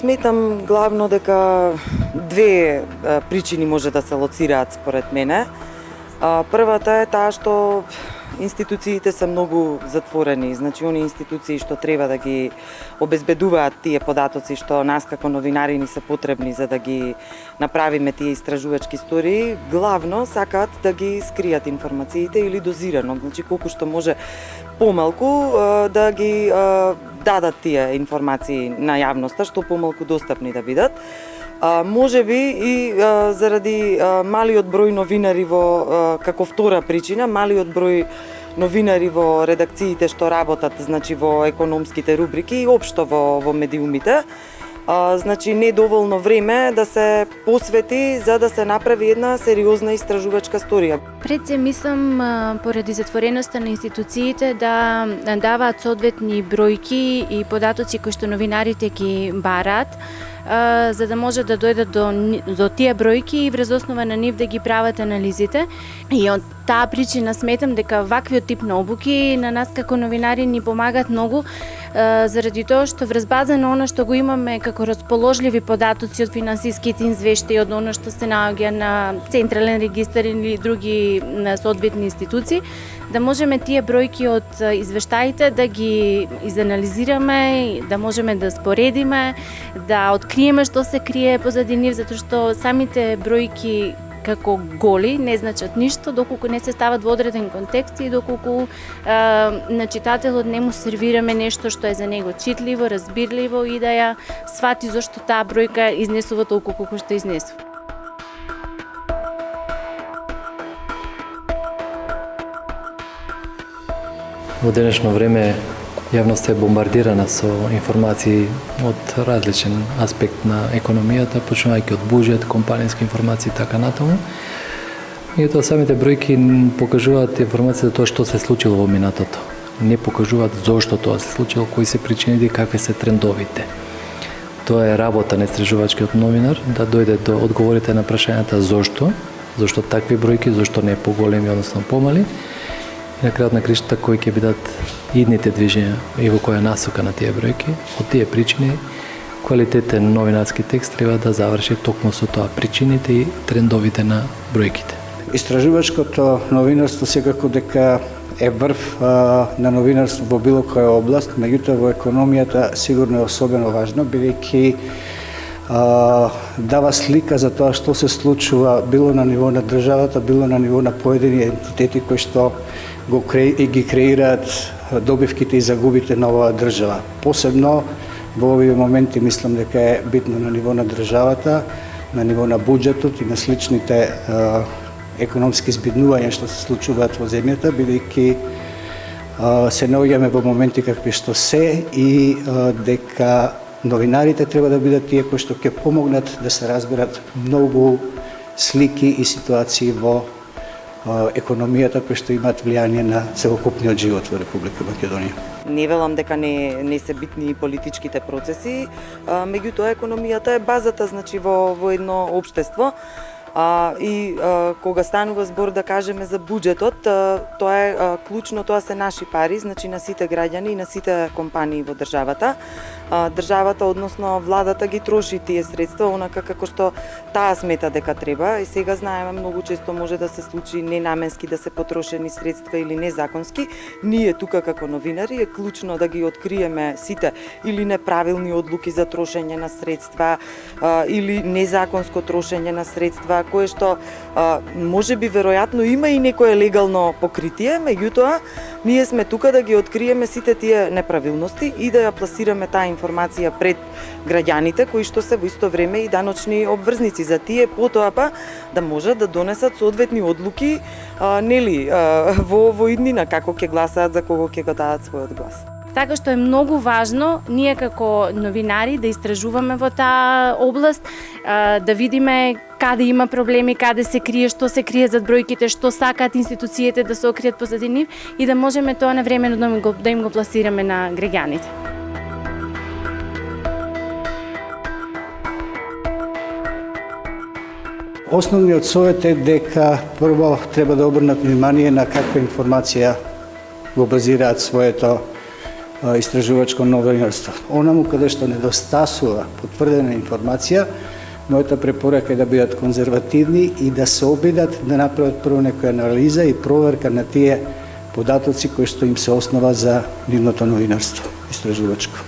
сметам главно дека две причини може да се лоцираат според мене. Првата е таа што институциите се многу затворени, значи они институции што треба да ги обезбедуваат тие податоци што нас како новинари ни се потребни за да ги направиме тие истражувачки истории, главно сакаат да ги скријат информациите или дозирано, значи колку што може помалку да ги дадат тие информации на јавноста, што помалку достапни да бидат. Може би и заради малиот број новинари како втора причина, малиот број новинари во редакциите што работат, значи во економските рубрики и општо во медиумите. Значи недоволно време да се посвети за да се направи една сериозна истражувачка историја. Пред се мислам поради затвореноста на институциите да даваат соодветни бројки и податоци кои што новинарите ги бараат, за да може да дојдат до тие бројки и врз основа на нив да ги прават анализите. И од таа причина сметам дека ваквиот тип на обуки на нас како новинари ни помагаат многу, заради тоа што врз база на оно што го имаме како расположливи податоци од финансиските извештаи, од оно што се наоѓа на централен регистар или други соодветни институции, да можеме тие бројки од извештаите да ги изанализираме, да можеме да споредиме, да откриеме што се крие позади нив, затоа што самите бројки како голи не значат ништо доколку не се стават во одреден контекст и доколку на читателот не му сервираме нешто што е за него читливо, разбирливо и да ја свати зошто таа бројка изнесува толку колку што изнесува. Во денешно време јавноста е бомбардирана со информации од различен аспект на економијата, почнувајќи од буџет, компанијски информации и така натаму. И тоа самите бројки покажуваат информација за тоа што се случило во минатото. Не покажуваат зошто тоа се случило, кои се причините и какви се трендовите. Тоа е работа на истражувачкиот новинар да дојде до одговорите на прашањата зошто такви бројки, зошто не поголеми, односно помали. И на крајот на кришта кои ќе бидат идните движења и во која насока на тие бројки. Од тие причини квалитетен новинарски текст треба да заврши токму со тоа причините и трендовите на бројките. Истражувачкото новинарство секако дека е врв на новинарство во било која област, меѓутоа во економијата сигурно е особено важно, бидејќи дава слика за тоа што се случува било на ниво на државата, било на ниво на поедини ентитети кои што ги креираат добивките и загубите на оваа држава. Посебно во овие моменти мислам дека е битно на ниво на државата, на ниво на буџетот и на сличните економски збиднувања што се случуваат во земјата, бидејќи се наоѓаме во моменти какви што се и дека новинарите треба да бидат тие кои што ќе помогнат да се разберат многу слики и ситуации во економијата кои што имаат влијание на целокупниот живот во Република Македонија. Не велам дека не се битни и политичките процеси, меѓутоа економијата е базата, значи во едно општество. И кога станува збор да кажеме за буџетот, тоа е клучно, тоа се наши пари, значи на сите граѓани и на сите компании во државата. Државата, односно владата ги троши тие средства онака како што таа смета дека треба и сега знаеме многу често може да се случи ненаменски да се потрошени средства или незаконски. Ние тука како новинари е клучно да ги откриеме сите или неправилни одлуки за трошење на средства или незаконско трошење на средства, кое што може би веројатно има и некое легално покритие, меѓутоа ние сме тука да ги откриеме сите тие неправилности и да ја пласираме таа информација пред граѓаните кои што се во исто време и даночни обврзници за тие, потоа па да можат да донесат соодветни одлуки во иднина како ќе гласаат, за кого ќе го дадат својот глас. Така што е многу важно ние како новинари да истражуваме во таа област, да видиме каде има проблеми, каде се крие, што се крие зад бројките, што сакаат институциите да се окријат позади нив и да можеме тоа навремено да им го пласираме на граѓаните. Основниот совет е дека прво треба да обрнат внимание на каква информација го базираат своето истражувачко новинарство. Онаму каде што недостасува потврдена информација, мојата препорака е да бидат конзервативни и да се обидат да направат прво некоја анализа и проверка на тие податоци кои што им се основа за нивното новинарство, истражувачко.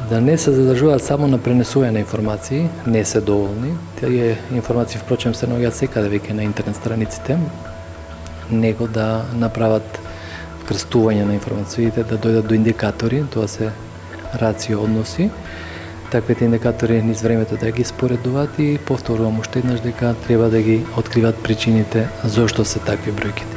Да не се задржуваат само на пренесување на информации, не се доволни. Тие информации впрочем се наоѓаат секаде веќе на интернет страниците, него да направат крстување на информациите, да дојдат до индикатори, тоа се рацио односи. Таквите индикатори низ времето да ги споредуваат и повторувам уште еднаш дека треба да ги откриват причините зошто се такви бројките.